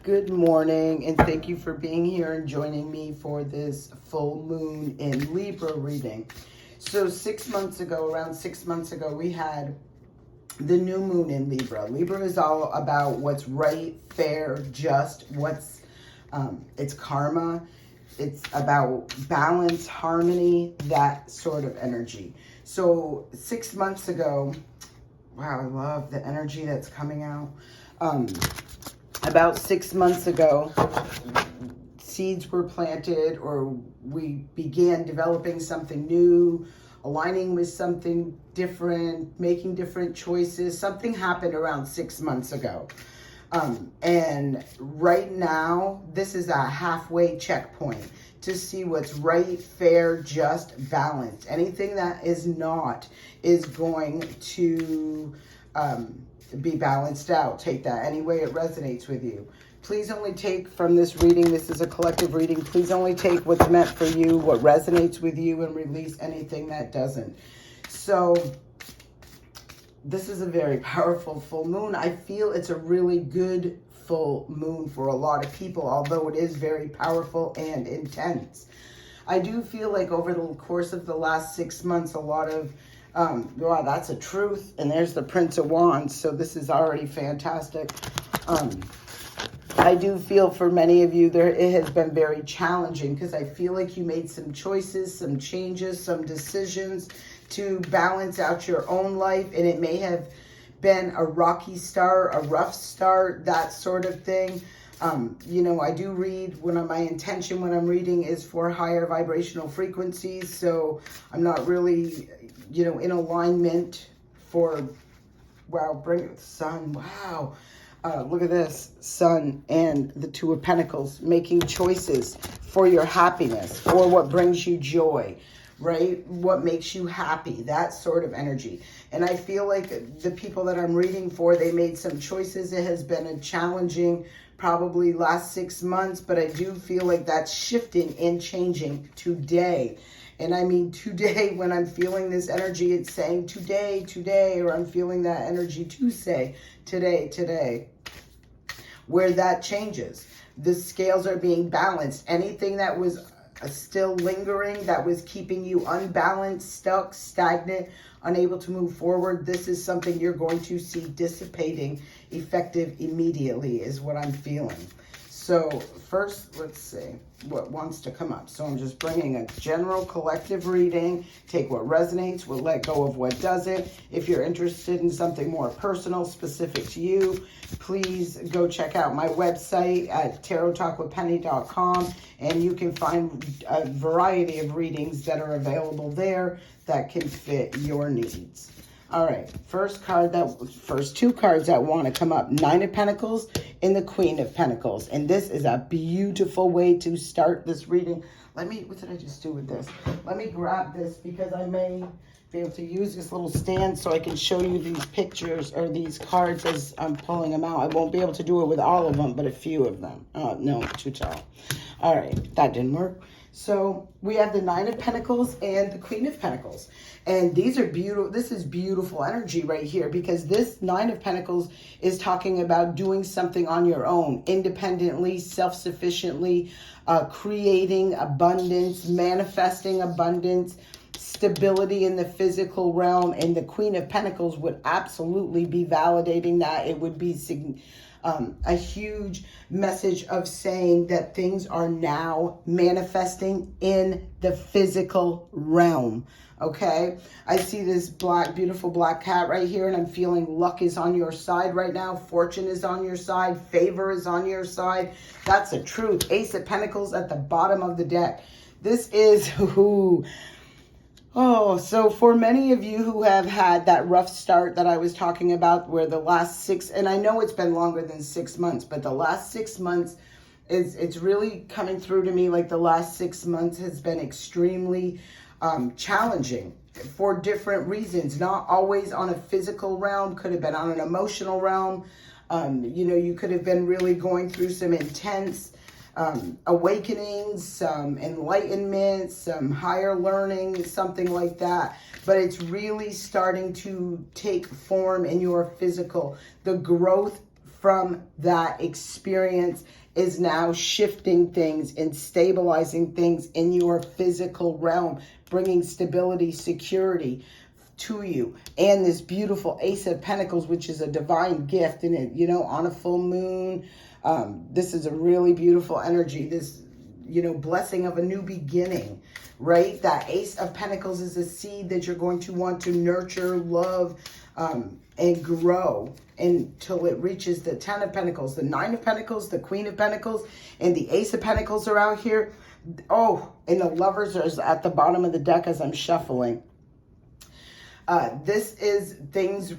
Good morning, and thank you for being here and joining me for this full moon in Libra reading. So 6 months ago, around 6 months ago, we had the new moon in Libra. Libra is all about what's right, fair, just, it's karma. It's about balance, harmony, that sort of energy. So 6 months ago, wow, I love the energy that's coming out. About 6 months ago, seeds were planted, or we began developing something new, aligning with something different, making different choices. Something happened around 6 months ago. And right now, this is a halfway checkpoint to see what's right, fair, just, balanced. Anything that is not is going to be balanced out. Take that any way it resonates with you. Please only take from this reading, this is a collective reading, please only take what's meant for you, what resonates with you, and release anything that doesn't. So this is a very powerful full moon. I feel it's a really good full moon for a lot of people, although it is very powerful and intense. I do feel like over the course of the last 6 months, a lot of wow, that's a truth. And there's the Prince of Wands. So this is already fantastic. I do feel for many of you it has been very challenging, because I feel like you made some choices, some changes, some decisions to balance out your own life. And it may have been a rocky start, a rough start, that sort of thing. I do read my intention when I'm reading is for higher vibrational frequencies. So I'm not really, in alignment for, wow, bring it, sun, wow. Look at this, Sun and the Two of Pentacles, making choices for your happiness or what brings you joy, right? What makes you happy, that sort of energy. And I feel like the people that I'm reading for, they made some choices. It has been a challenging, probably last 6 months, but I do feel like that's shifting and changing today. And I mean today, when I'm feeling this energy, it's saying today, today, or I'm feeling that energy to say today, today, where that changes. The scales are being balanced. Anything that was still lingering, that was keeping you unbalanced, stuck, stagnant, unable to move forward, this is something you're going to see dissipating effective immediately, is what I'm feeling. So first, let's see what wants to come up. So I'm just bringing a general collective reading. Take what resonates, we'll let go of what doesn't. If you're interested in something more personal, specific to you, please go check out my website at tarottalkwithpenny.com, and you can find a variety of readings that are available there that can fit your needs. All right, first two cards that want to come up, Nine of Pentacles and the Queen of Pentacles. And this is a beautiful way to start this reading. What did I just do with this? Let me grab this, because I may be able to use this little stand so I can show you these pictures or these cards as I'm pulling them out. I won't be able to do it with all of them, but a few of them. Oh, no, too tall. All right, that didn't work. So we have the Nine of Pentacles and the Queen of Pentacles. And these are beautiful. This is beautiful energy right here, because this Nine of Pentacles is talking about doing something on your own, independently, self-sufficiently, creating abundance, manifesting abundance, stability in the physical realm. And the Queen of Pentacles would absolutely be validating that. It would be a huge message of saying that things are now manifesting in the physical realm. Okay, I see this beautiful black cat right here, and I'm feeling luck is on your side right now. Fortune is on your side. Favor is on your side. That's the truth. Ace of Pentacles at the bottom of the deck. This is who... Oh, so for many of you who have had that rough start that I was talking about, where the last and I know it's been longer than 6 months, but the last 6 months it's really coming through to me like the last 6 months has been extremely challenging for different reasons. Not always on a physical realm, could have been on an emotional realm. You could have been really going through some intense awakenings, some enlightenment, some higher learning, something like that. But it's really starting to take form in your physical. The growth from that experience is now shifting things and stabilizing things in your physical realm, bringing stability, security to you. And this beautiful Ace of Pentacles, which is a divine gift, and it, you know, on a full moon, this is a really beautiful energy. This, you know, blessing of a new beginning, right? That Ace of Pentacles is a seed that you're going to want to nurture, love, and grow until it reaches the 10 of Pentacles, the 9 of Pentacles, the Queen of Pentacles, and the Ace of Pentacles are out here. Oh, and the Lovers are at the bottom of the deck as I'm shuffling. This is things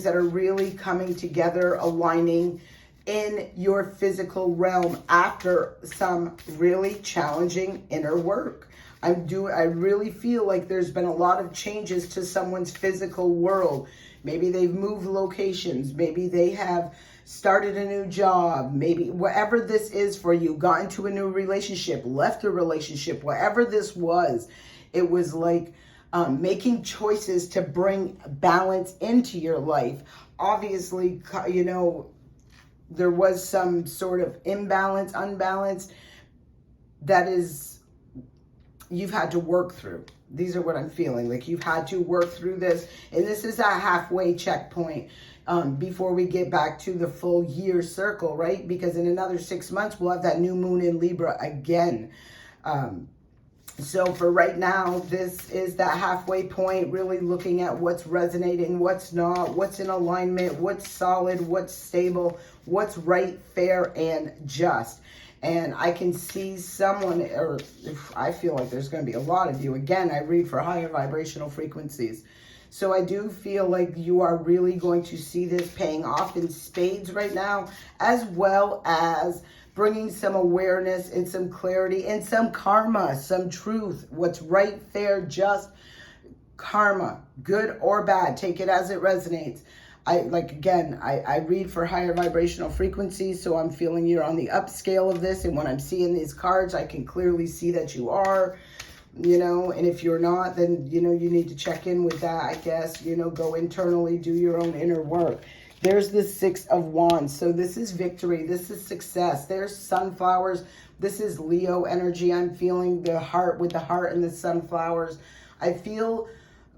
that are really coming together, aligning in your physical realm after some really challenging inner work. I really feel like there's been a lot of changes to someone's physical world. Maybe they've moved locations. Maybe they have started a new job. Maybe whatever this is for you, got into a new relationship, left a relationship, whatever this was, it was like making choices to bring balance into your life. Obviously, you know, there was some sort of unbalance that is, you've had to work through. These are what I'm feeling. Like you've had to work through this. And this is a halfway checkpoint before we get back to the full year circle, right? Because in another 6 months, we'll have that new moon in Libra again. So for right now, this is that halfway point, really looking at what's resonating, what's not, what's in alignment, what's solid, what's stable, what's right, fair, and just. And I can see someone, or I feel like there's going to be a lot of you. Again, I read for higher vibrational frequencies. So I do feel like you are really going to see this paying off in spades right now, as well as bringing some awareness and some clarity and some karma, some truth, what's right, fair, just, karma, good or bad. Take it as it resonates. I read for higher vibrational frequencies, so I'm feeling you're on the upscale of this. And when I'm seeing these cards, I can clearly see that you are, you know, and if you're not, then, you know, you need to check in with that, I guess, you know, go internally, do your own inner work. There's the 6 of Wands. So this is victory. This is success. There's sunflowers. This is Leo energy. I'm feeling the heart with the heart and the sunflowers. I feel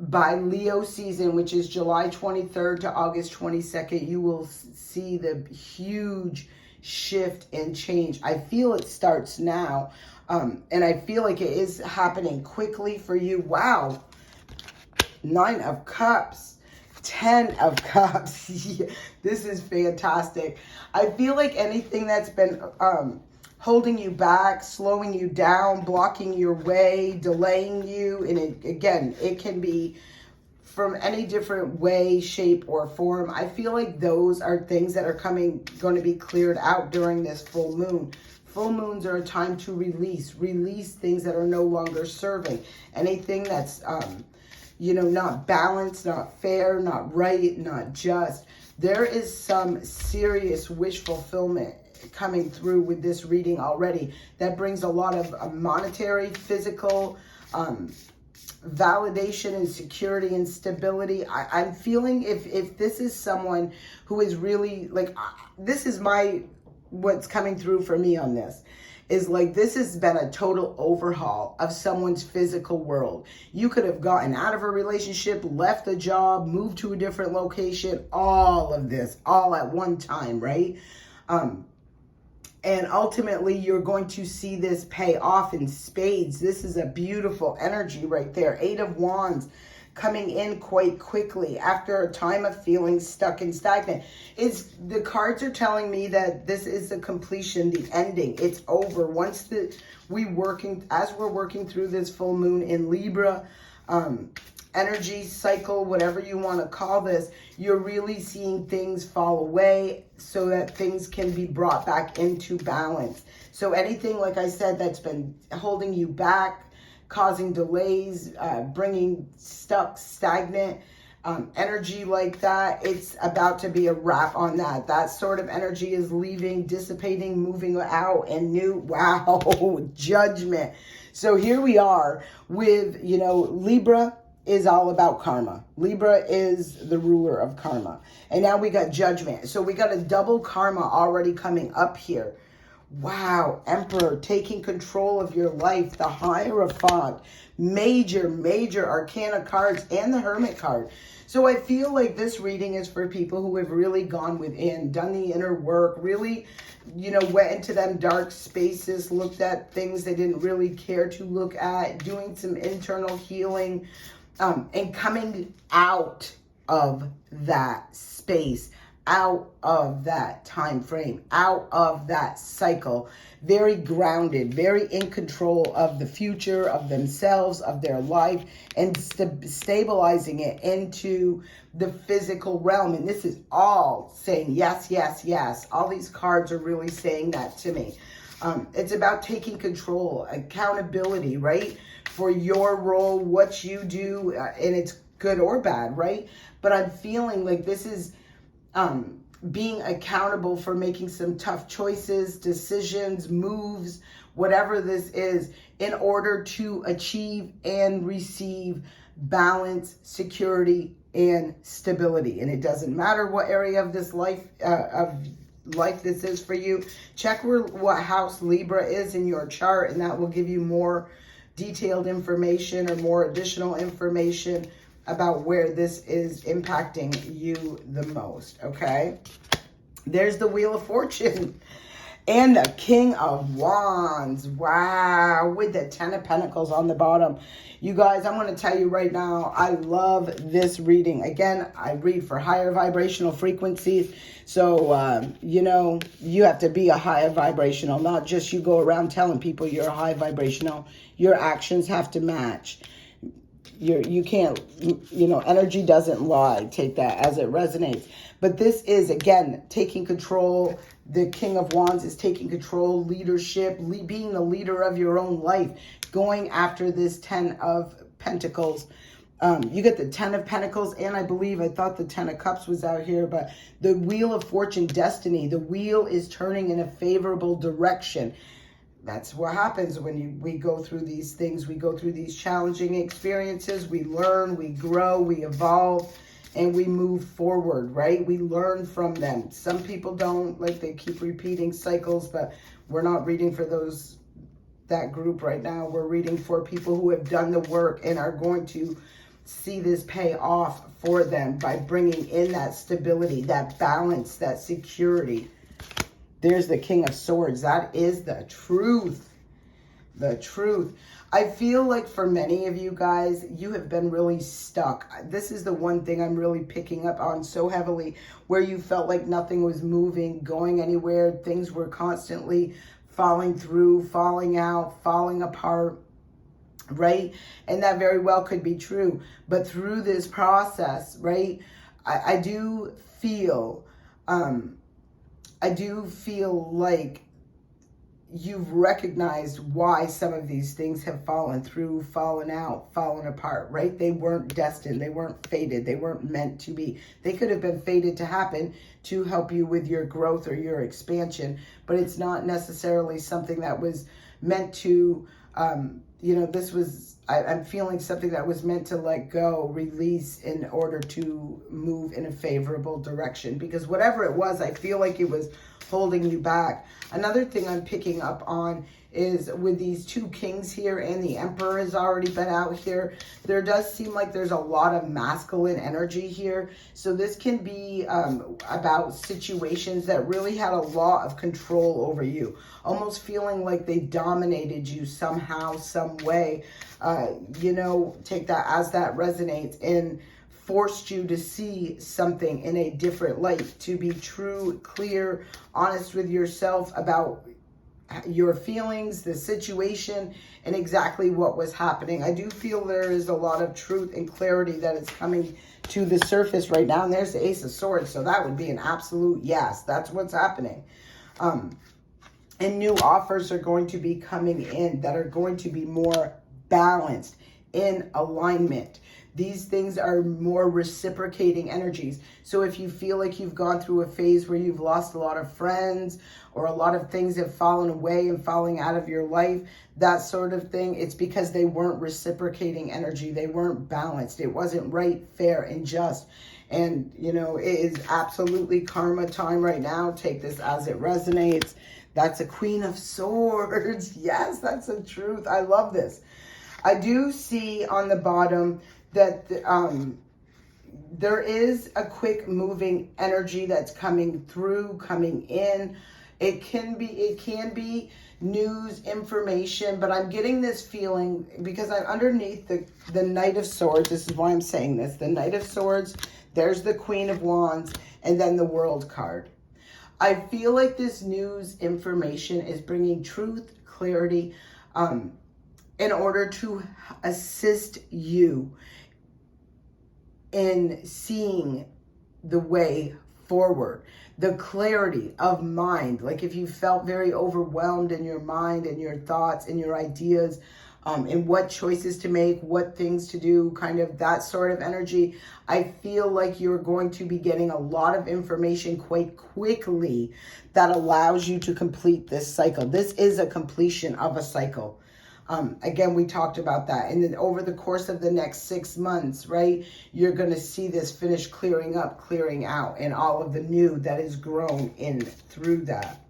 by Leo season, which is July 23rd to August 22nd, you will see the huge shift and change. I feel it starts now. And I feel like it is happening quickly for you. Wow. 9 of Cups. 10 of Cups. This is fantastic. I feel like anything that's been holding you back, slowing you down, blocking your way, delaying you, and it can be from any different way, shape, or form. I feel like those are things that are going to be cleared out during this full moon. Full moons are a time to release things that are no longer serving. Anything that's you know, not balanced, not fair, not right, not just. There is some serious wish fulfillment coming through with this reading already that brings a lot of monetary, physical validation and security and stability. I'm feeling if this is someone who is really like, this is what's coming through for me on this. Is like, this has been a total overhaul of someone's physical world. You could have gotten out of a relationship, left a job, moved to a different location, all of this, all at one time, right? And ultimately, you're going to see this pay off in spades. This is a beautiful energy right there. 8 of Wands coming in quite quickly after a time of feeling stuck and stagnant. The cards are telling me that this is the completion, the ending. It's over. Once as we're working through this full moon in Libra, energy cycle, whatever you want to call this, you're really seeing things fall away so that things can be brought back into balance. So anything, like I said, that's been holding you back, causing delays, bringing stuck, stagnant energy like that, it's about to be a wrap on that. That sort of energy is leaving, dissipating, moving out, and new, wow, judgment. So here we are with, you know, Libra, is all about karma. Libra is the ruler of karma. And now we got Judgment. So we got a double karma already coming up here. Wow, Emperor, taking control of your life, the Hierophant, major arcana cards, and the Hermit card. So I feel like this reading is for people who have really gone within, done the inner work, really, went into them dark spaces, looked at things they didn't really care to look at, doing some internal healing, and coming out of that space, out of that time frame, out of that cycle, very grounded, very in control of the future, of themselves, of their life, and stabilizing it into the physical realm. And this is all saying yes, yes, yes. All these cards are really saying that to me. It's about taking control, accountability, right? For your role, what you do, and it's good or bad, right? But I'm feeling like this is being accountable for making some tough choices, decisions, moves, whatever this is, in order to achieve and receive balance, security, and stability. And it doesn't matter what area of this life this is for you. Check what house Libra is in your chart, and that will give you more detailed information or more additional information about where this is impacting you the most, okay? There's the Wheel of Fortune and the King of Wands. Wow, with the Ten of Pentacles on the bottom. You guys, I'm going to tell you right now, I love this reading. Again, I read for higher vibrational frequencies. So, you have to be a higher vibrational, not just you go around telling people you're a high vibrational. Your actions have to match. You can't, energy doesn't lie. Take that as it resonates. But this is, again, taking control. The King of Wands is taking control, leadership, being the leader of your own life, going after this Ten of Pentacles. You get the Ten of Pentacles, and I thought the Ten of Cups was out here, but the Wheel of Fortune, destiny. The wheel is turning in a favorable direction. That's what happens when we go through these things. We go through these challenging experiences. We learn, we grow, we evolve, and we move forward, right? We learn from them. Some people don't, they keep repeating cycles, but we're not reading for that group right now. We're reading for people who have done the work and are going to see this pay off for them by bringing in that stability, that balance, that security. There's the King of Swords. That is the truth. The truth. I feel like for many of you guys, you have been really stuck. This is the one thing I'm really picking up on so heavily, where you felt like nothing was moving, going anywhere. Things were constantly falling through, falling out, falling apart, right? And that very well could be true. But through this process, right, I do feel like you've recognized why some of these things have fallen through, fallen out, fallen apart, right? They weren't destined. They weren't fated. They weren't meant to be. They could have been fated to happen to help you with your growth or your expansion, but it's not necessarily something that was meant to, I'm feeling something that was meant to let go, release in order to move in a favorable direction. Because whatever it was, I feel like it was holding you back. Another thing I'm picking up on is with these two kings here, and the Emperor has already been out here. There does seem like there's a lot of masculine energy here. So this can be about situations that really had a lot of control over you, almost feeling like they dominated you somehow, some way. Take that as that resonates, and forced you to see something in a different light, to be true, clear, honest with yourself about your feelings, the situation, and exactly what was happening. I do feel there is a lot of truth and clarity that is coming to the surface right now. And there's the Ace of Swords. So that would be an absolute yes. That's what's happening. And new offers are going to be coming in that are going to be more balanced, in alignment. These things are more reciprocating energies. So if you feel like you've gone through a phase where you've lost a lot of friends, or a lot of things have fallen away and falling out of your life, that sort of thing, it's because they weren't reciprocating energy. They weren't balanced. It wasn't right, fair, and just. And, you know, it is absolutely karma time right now. Take this as it resonates. That's a Queen of Swords. Yes, that's the truth. I love this. I do see on the bottom that there is a quick moving energy that's coming through, coming in. It can be news, information, but I'm getting this feeling because I'm underneath the Knight of Swords. This is why I'm saying this. The Knight of Swords, there's the Queen of Wands, and then the World card. I feel like this news, information is bringing truth, clarity, in order to assist you in seeing the way forward, the clarity of mind. Like if you felt very overwhelmed in your mind and your thoughts and your ideas, and what choices to make, what things to do, kind of that sort of energy, I feel like you're going to be getting a lot of information quite quickly that allows you to complete this cycle. This is a completion of a cycle. Again, we talked about that. And then over the course of the next 6 months, right, you're going to see this finish clearing up, clearing out, and all of the new that is grown in through that.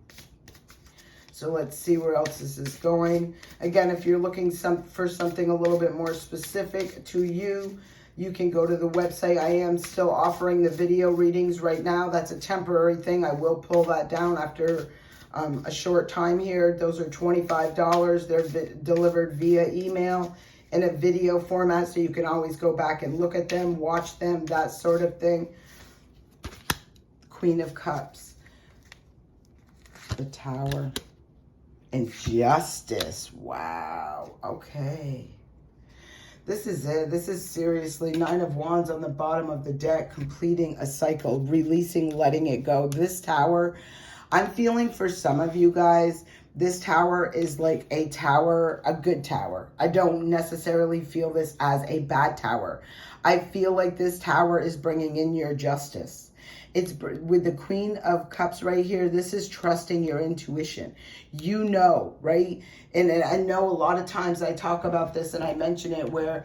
So let's see where else this is going. Again, if you're looking for something a little bit more specific to you, you can go to the website. I am still offering the video readings right now. That's a temporary thing. I will pull that down after a short time here. Those are $25. They're delivered via email in a video format, so you can always go back and look at them, watch them, that sort of thing. Queen of Cups, the Tower, and Justice. Wow. Okay. This is it. This is seriously Nine of Wands on the bottom of the deck, completing a cycle, releasing, letting it go. This Tower, I'm feeling for some of you guys, this Tower is like a tower, a good tower. I don't necessarily feel this as a bad tower. I feel like this Tower is bringing in your justice. It's with the Queen of Cups right here. This is trusting your intuition. You know, right? And I know a lot of times I talk about this and I mention it where,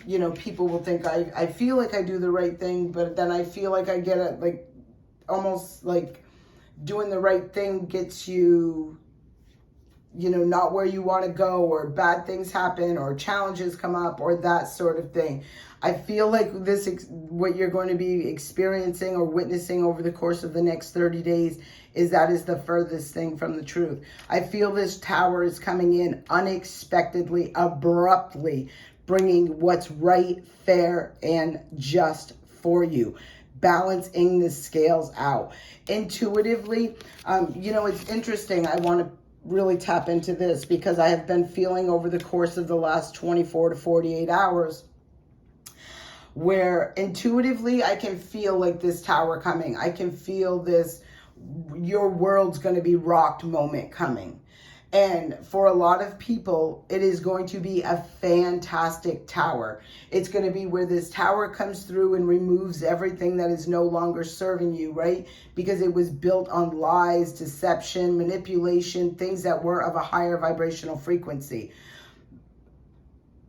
you know, people will think I feel like I do the right thing, but then I feel like I get it, like almost like doing the right thing gets you, you know, not where you want to go, or bad things happen, or challenges come up, or that sort of thing. I feel like this, what you're going to be experiencing or witnessing over the course of the next 30 days is the furthest thing from the truth. I feel this Tower is coming in unexpectedly, abruptly, bringing what's right, fair, and just for you. Balancing the scales out. Intuitively, you know, it's interesting. I want to really tap into this because I have been feeling over the course of the last 24 to 48 hours where intuitively I can feel like this Tower coming. I can feel this, your world's going to be rocked moment coming. And for a lot of people, it is going to be a fantastic Tower. It's going to be where this Tower comes through and removes everything that is no longer serving you, right? Because it was built on lies, deception, manipulation, things that were of a higher vibrational frequency.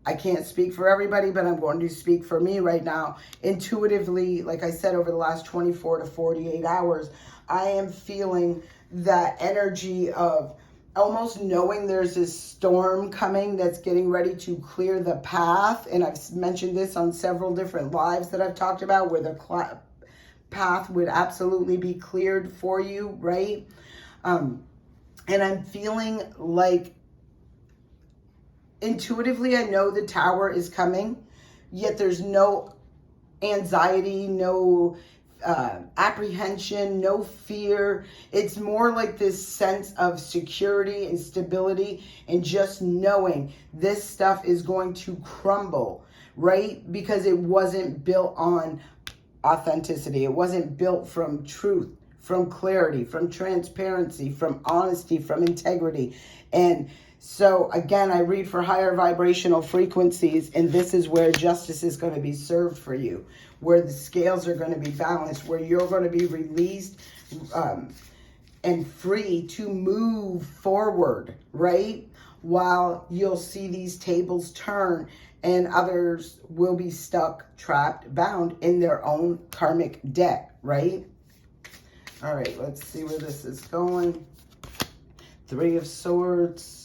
I can't speak for everybody, but I'm going to speak for me right now. Intuitively, like I said, over the last 24 to 48 hours, I am feeling that energy of almost knowing there's this storm coming that's getting ready to clear the path. And I've mentioned this on several different lives that I've talked about where the path would absolutely be cleared for you, right? And I'm feeling like intuitively, I know the Tower is coming, yet there's no anxiety, no apprehension, no fear. It's more like this sense of security and stability and just knowing this stuff is going to crumble, right? Because it wasn't built on authenticity. It wasn't built from truth, from clarity, from transparency, from honesty, from integrity. And So again, I read for higher vibrational frequencies, and this is where justice is going to be served for you, where the scales are going to be balanced, where you're going to be released and free to move forward, right? While you'll see these tables turn and others will be stuck, trapped, bound in their own karmic debt, right? All right, let's see where this is going. 3 of Swords.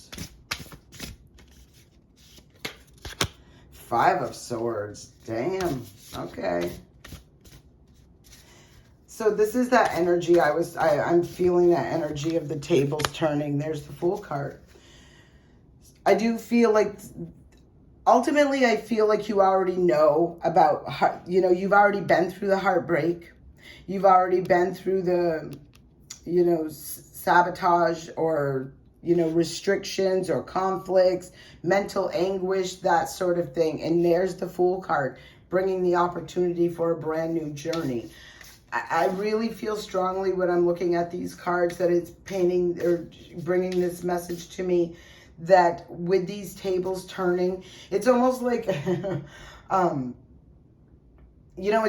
5 of Swords. Damn. Okay. So this is that energy I'm feeling, that energy of the tables turning. There's the Fool card. I do feel like, ultimately, I feel like you already know about, you've already been through the heartbreak. You've already been through the, sabotage or, restrictions or conflicts, mental anguish, that sort of thing. And there's the Fool card, bringing the opportunity for a brand new journey. I really feel strongly when I'm looking at these cards that it's painting or bringing this message to me that with these tables turning, it's almost like, it's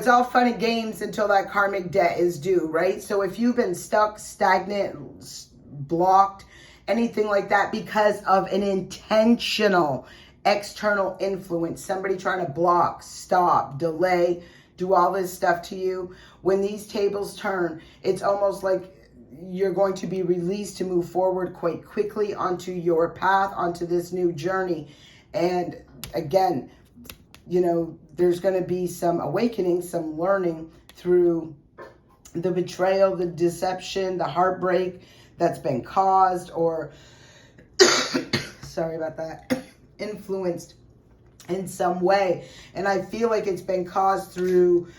all fun and games until that karmic debt is due, right? So if you've been stuck, stagnant, blocked, anything like that because of an intentional external influence, somebody trying to block, stop, delay, do all this stuff to you, when these tables turn, it's almost like you're going to be released to move forward quite quickly onto your path, onto this new journey. And again, there's going to be some awakening, some learning through the betrayal, the deception, the heartbreak that's been caused or, sorry about that, influenced in some way. And I feel like it's been caused through,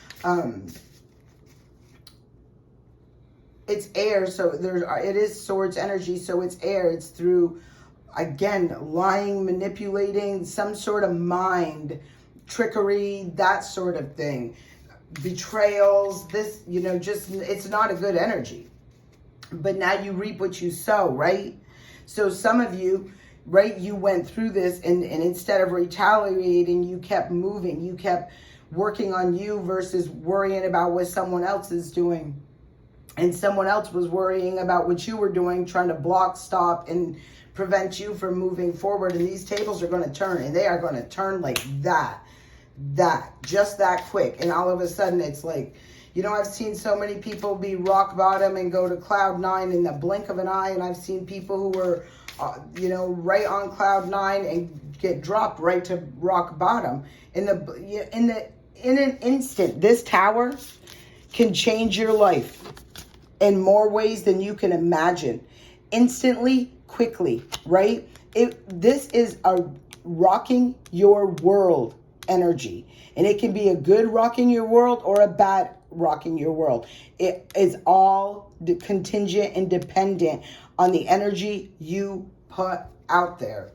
it's air, so it is Swords energy, so it's air. It's through, again, lying, manipulating, some sort of mind, trickery, that sort of thing. Betrayals, this, it's not a good energy. But now you reap what you sow, right? So some of you, right, you went through this and instead of retaliating, you kept moving. You kept working on you versus worrying about what someone else is doing. And someone else was worrying about what you were doing, trying to block, stop, and prevent you from moving forward. And these tables are going to turn, and they are going to turn like that, just that quick. And all of a sudden, it's like, I've seen so many people be rock bottom and go to cloud 9 in the blink of an eye. And I've seen people who were, right on cloud 9 and get dropped right to rock bottom. In an instant, this tower can change your life in more ways than you can imagine. Instantly, quickly, right? This is a rocking your world energy. And it can be a good rocking your world or a bad rocking your world. It is all contingent and dependent on the energy you put out there.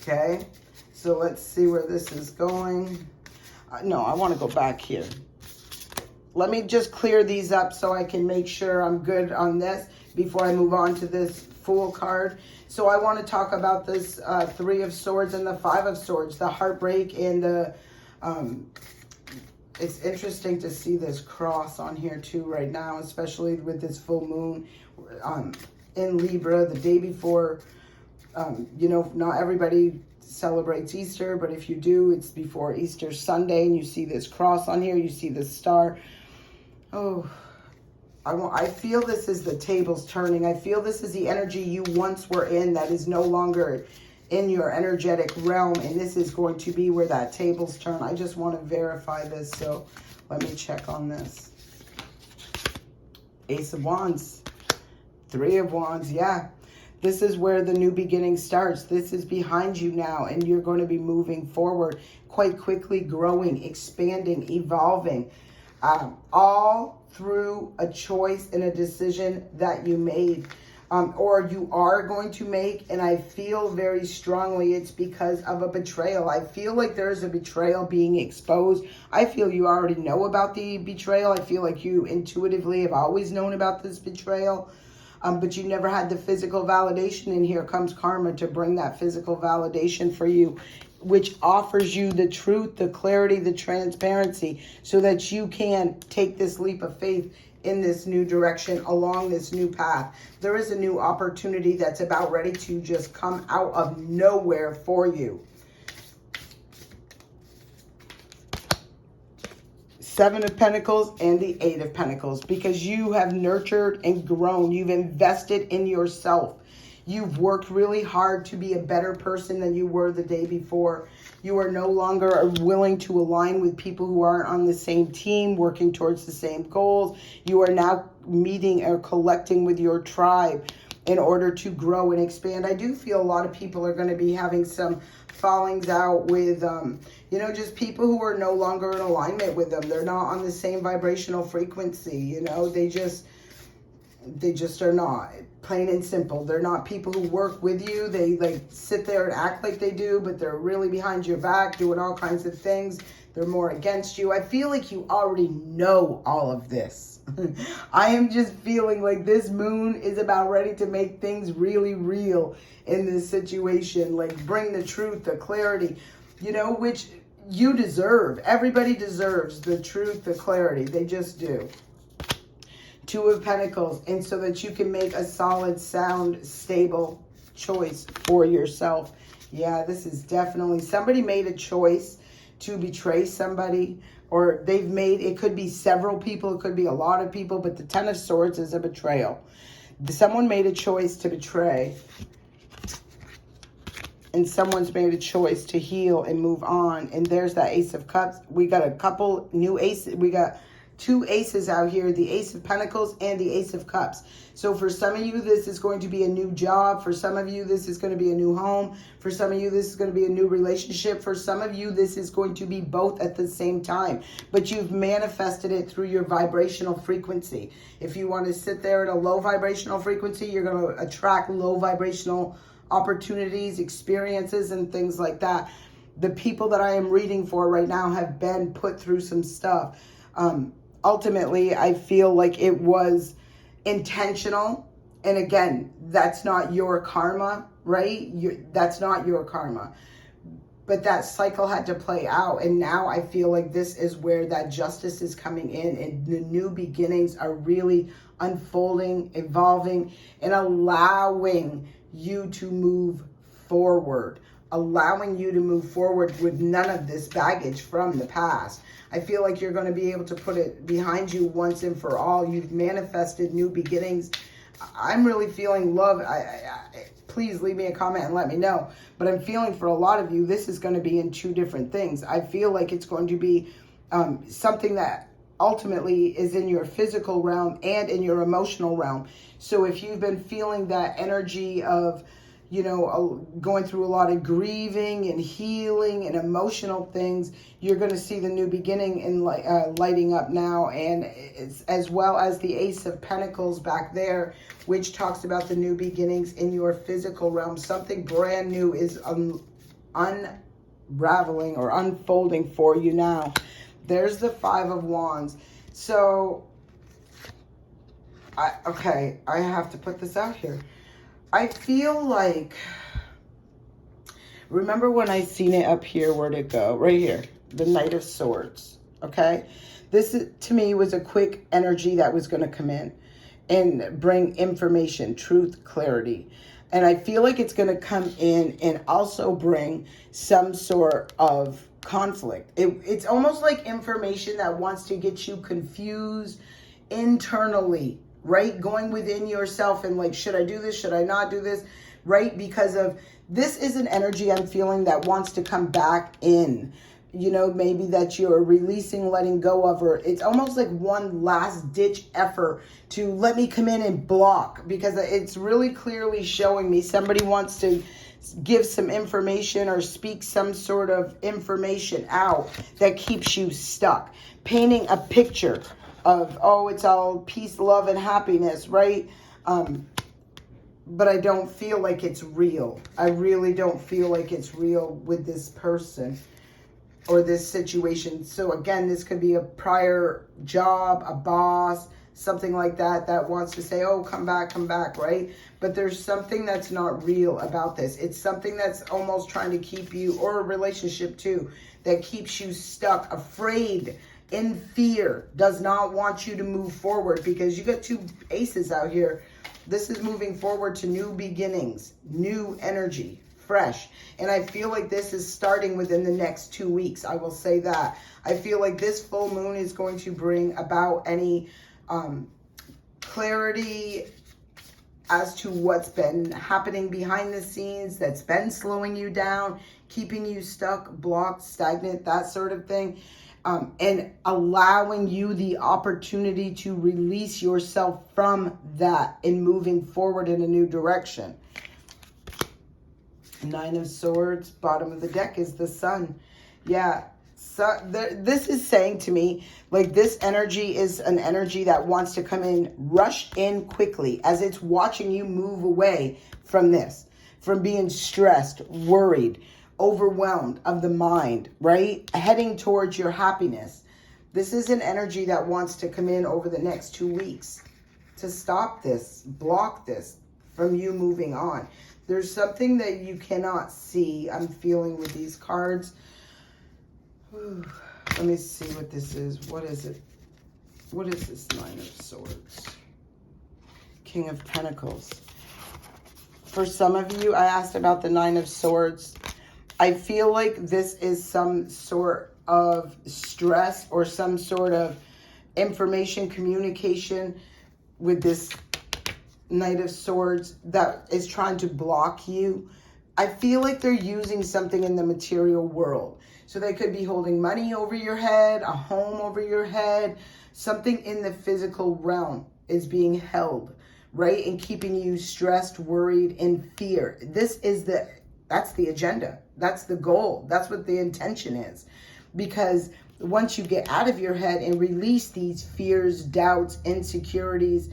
Okay? So let's see where this is going. No, I want to go back here. Let me just clear these up so I can make sure I'm good on this before I move on to this Fool card. So I want to talk about this 3 of Swords and the 5 of Swords, the heartbreak and the... it's interesting to see this cross on here too right now, especially with this full moon in Libra the day before. Not everybody celebrates Easter, but if you do, it's before Easter Sunday, and you see this cross on here, you see this star. Oh, I feel this is the tables turning. I feel this is the energy you once were in that is no longer in your energetic realm, and this is going to be where that tables turn. I just want to verify this, so let me check on this. Ace of Wands, 3 of Wands, yeah. This is where the new beginning starts. This is behind you now, and you're going to be moving forward quite quickly, growing, expanding, evolving, all through a choice and a decision that you made, or you are going to make. And I feel very strongly it's because of a betrayal. I feel like there's a betrayal being exposed. I feel you already know about the betrayal. I feel like you intuitively have always known about this betrayal. but you never had the physical validation, and here comes karma to bring that physical validation for you, which offers you the truth, the clarity, the transparency, so that you can take this leap of faith in this new direction, along this new path. There is a new opportunity that's about ready to just come out of nowhere for you. Seven of Pentacles and the Eight of Pentacles, because you have nurtured and grown. You've invested in yourself. You've worked really hard to be a better person than you were the day before. You are no longer willing to align with people who aren't on the same team, working towards the same goals. You are now meeting or collecting with your tribe in order to grow and expand. I do feel a lot of people are going to be having some fallings out with, just people who are no longer in alignment with them. They're not on the same vibrational frequency. They just are not. Plain and simple. They're not people who work with you. They like sit there and act like they do, but they're really behind your back doing all kinds of things. They're more against you. I feel like you already know all of this. I am just feeling like this moon is about ready to make things really real in this situation. Like bring the truth, the clarity, which you deserve. Everybody deserves the truth, the clarity. They just do. Two of Pentacles, and so that you can make a solid, sound, stable choice for yourself. Yeah, this is definitely, somebody made a choice to betray somebody, or they've made, it could be several people, it could be a lot of people, but the Ten of Swords is a betrayal. Someone made a choice to betray, and someone's made a choice to heal and move on. And there's that Ace of Cups. We got a couple new aces. We got two aces out here, the Ace of Pentacles and the Ace of Cups. So for some of you, this is going to be a new job. For some of you, this is going to be a new home. For some of you, this is going to be a new relationship. For some of you, this is going to be both at the same time. But you've manifested it through your vibrational frequency. If you want to sit there at a low vibrational frequency, you're going to attract low vibrational opportunities, experiences, and things like that. The people that I am reading for right now have been put through some stuff. Ultimately, I feel like it was intentional. And again, that's not your karma, right? That's not your karma. But that cycle had to play out. And now I feel like this is where that justice is coming in. And the new beginnings are really unfolding, evolving, and allowing you to move forward. Allowing you to move forward with none of this baggage from the past. I feel like you're going to be able to put it behind you once and for all. You've manifested new beginnings. I'm really feeling love. Please leave me a comment and let me know. But I'm feeling for a lot of you, this is going to be in two different things. I feel like it's going to be something that ultimately is in your physical realm and in your emotional realm. So if you've been feeling that energy of, going through a lot of grieving and healing and emotional things, you're going to see the new beginning in lighting up now. And it's, as well as the Ace of Pentacles back there, which talks about the new beginnings in your physical realm. Something brand new is unraveling or unfolding for you now. There's the Five of Wands. So, I have to put this out here. I feel like, remember when I seen it up here, where'd it go? Right here, the Knight of Swords, okay? This, to me, was a quick energy that was going to come in and bring information, truth, clarity. And I feel like it's going to come in and also bring some sort of conflict. It's almost like information that wants to get you confused internally, right? Going within yourself and like, should I do this? Should I not do this? Right? Because of this is an energy I'm feeling that wants to come back in. Maybe that you're releasing, letting go of, or it's almost like one last ditch effort to let me come in and block, because it's really clearly showing me somebody wants to give some information or speak some sort of information out that keeps you stuck, painting a picture of, oh, it's all peace, love, and happiness, right? But I don't feel like it's real. I really don't feel like it's real with this person or this situation. So again, this could be a prior job, a boss, something like that, that wants to say, oh, come back, right? But there's something that's not real about this. It's something that's almost trying to keep you, or a relationship too, that keeps you stuck, afraid, in fear, does not want you to move forward, because you got two aces out here. This is moving forward to new beginnings, new energy, fresh. And I feel like this is starting within the next 2 weeks. I will say that. I feel like this full moon is going to bring about any clarity as to what's been happening behind the scenes that's been slowing you down, keeping you stuck, blocked, stagnant, that sort of thing. And allowing you the opportunity to release yourself from that and moving forward in a new direction. Nine of Swords, bottom of the deck is the Sun. Yeah, so this is saying to me, like, this energy is an energy that wants to come in, rush in quickly as it's watching you move away from this, from being stressed, worried, overwhelmed of the mind, right? Heading towards your happiness. This is an energy that wants to come in over the next 2 weeks to stop this, block this from you moving on. There's something that you cannot see, I'm feeling with these cards. Let me see what this is. What is it? What is this Nine of Swords? King of Pentacles. For some of you, I asked about the Nine of Swords. I feel like this is some sort of stress or some sort of information communication with this Knight of Swords that is trying to block you. I feel like they're using something in the material world. So they could be holding money over your head, a home over your head, something in the physical realm is being held, right? And keeping you stressed, worried, in fear. That's the agenda. That's the goal. That's what the intention is. Because once you get out of your head and release these fears, doubts, insecurities,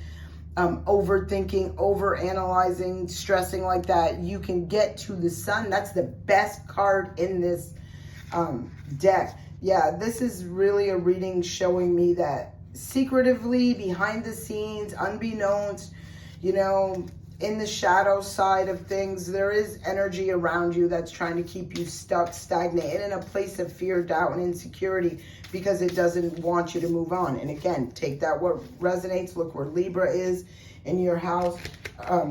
overthinking, overanalyzing, stressing like that, you can get to the Sun. That's the best card in this deck. Yeah, this is really a reading showing me that secretively, behind the scenes, unbeknownst, you know, in the shadow side of things, there is energy around you that's trying to keep you stuck, stagnant, and in a place of fear, doubt, and insecurity, because it doesn't want you to move on. And again, take that what resonates. Look where Libra is in your house.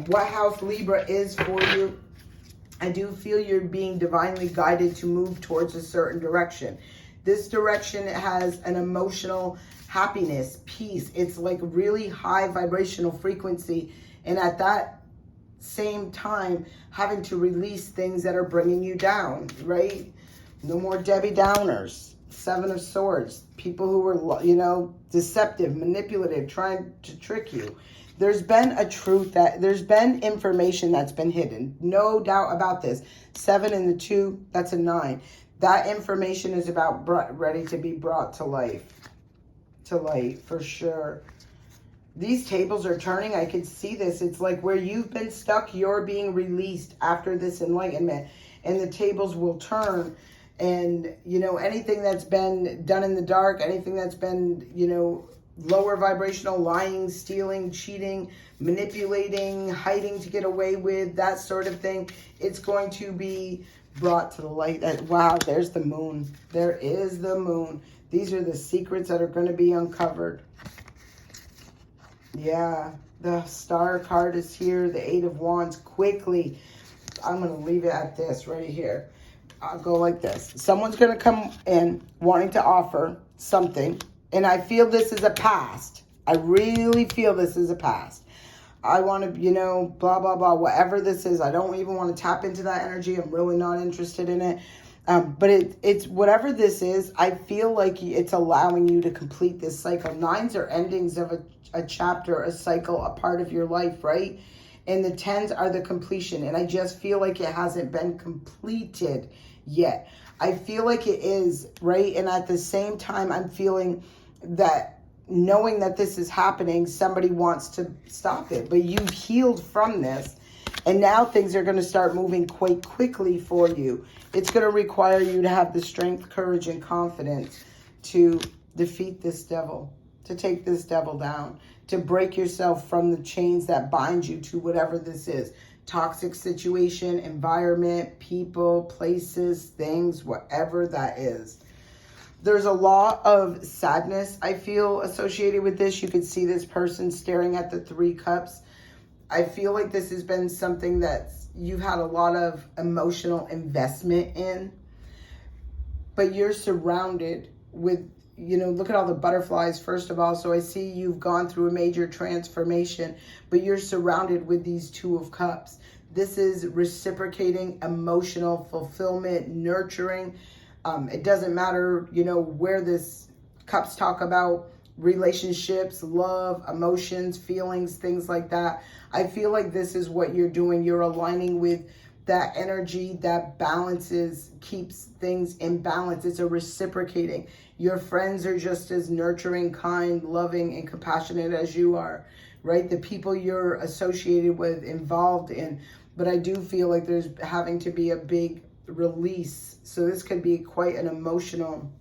What house Libra is for you. I do feel you're being divinely guided to move towards a certain direction. This direction has an emotional happiness, peace. It's like really high vibrational frequency. And at that same time, having to release things that are bringing you down, right? No more Debbie Downers. Seven of Swords. People who were, you know, deceptive, manipulative, trying to trick you. There's been a truth there's been information that's been hidden. No doubt about this. 7 and the 2, that's a 9. That information is about ready to be brought to life. To light, for sure. These tables are turning. I can see this. It's like where you've been stuck, you're being released after this enlightenment. And the tables will turn. And, you know, anything that's been done in the dark, anything that's been, you know, lower vibrational, lying, stealing, cheating, manipulating, hiding to get away with, that sort of thing, it's going to be brought to the light. Wow, there's the moon. There is the moon. These are the secrets that are going to be uncovered. Yeah, the Star card is here. The 8 of Wands. Quickly, I'm going to leave it at this right here. I'll go like this. Someone's going to come in wanting to offer something. And I feel this is a past. I really feel this is a past. I want to, you know, blah, blah, blah, whatever this is. I don't even want to tap into that energy. I'm really not interested in it. But it's whatever this is, I feel like it's allowing you to complete this cycle. 9s are endings of a chapter, a cycle, a part of your life, right? And the 10s are the completion. And I just feel like it hasn't been completed yet. I feel like it is, right? And at the same time, I'm feeling that knowing that this is happening, somebody wants to stop it. But you've healed from this. And now things are going to start moving quite quickly for you. It's going to require you to have the strength, courage, and confidence to defeat this devil, to take this devil down, to break yourself from the chains that bind you to whatever this is. Toxic situation, environment, people, places, things, whatever that is. There's a lot of sadness, I feel, associated with this. You could see this person staring at the 3 cups. I feel like this has been something that you've had a lot of emotional investment in, but you're surrounded with, you know, look at all the butterflies, first of all. So I see you've gone through a major transformation, but you're surrounded with these 2 of cups. This is reciprocating, emotional fulfillment, nurturing. It doesn't matter, you know, where this cups talk about relationships, love, emotions, feelings, things like that. I feel like this is what you're doing. You're aligning with that energy that balances, keeps things in balance. It's a reciprocating. Your friends are just as nurturing, kind, loving, and compassionate as you are, right? The people you're associated with, involved in. But I do feel like there's having to be a big release. So this could be quite an emotional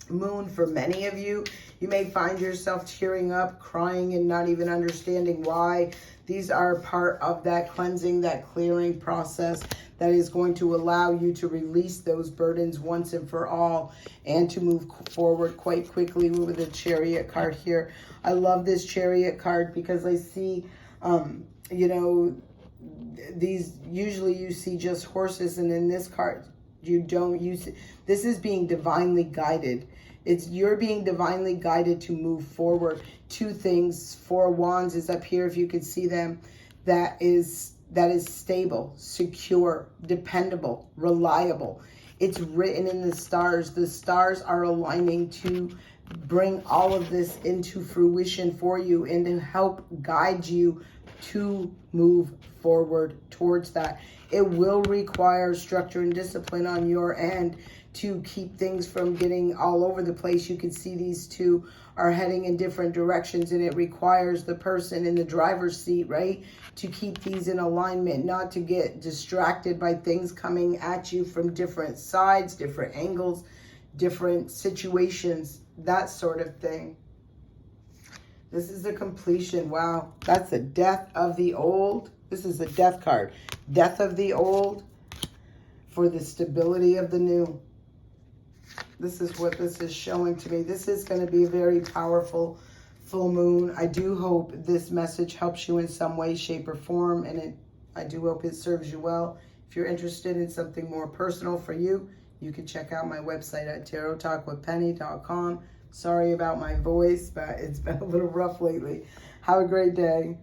moon for many of you. You may find yourself tearing up, crying, and not even understanding why. These are part of that cleansing, that clearing process that is going to allow you to release those burdens once and for all and to move forward quite quickly with the Chariot card here. I love this Chariot card because I see, you know, these, usually you see just horses, and in this card, you don't use it. This is being divinely guided. You're being divinely guided to move forward. 2 things. 4 wands is up here, if you could see them. That is stable, secure, dependable, reliable. It's written in the stars. The stars are aligning to bring all of this into fruition for you and to help guide you to move forward towards that. It will require structure and discipline on your end to keep things from getting all over the place. You can see these 2 are heading in different directions, and it requires the person in the driver's seat, right, to keep these in alignment, not to get distracted by things coming at you from different sides, different angles, different situations, that sort of thing. This is a completion. Wow, that's the death of the old. This is the death card. Death of the old for the stability of the new. This is what this is showing to me. This is going to be a very powerful full moon. I do hope this message helps you in some way, shape, or form, and I do hope it serves you well. If you're interested in something more personal for you, you can check out my website at tarottalkwithpenny.com. Sorry about my voice, but it's been a little rough lately. Have a great day.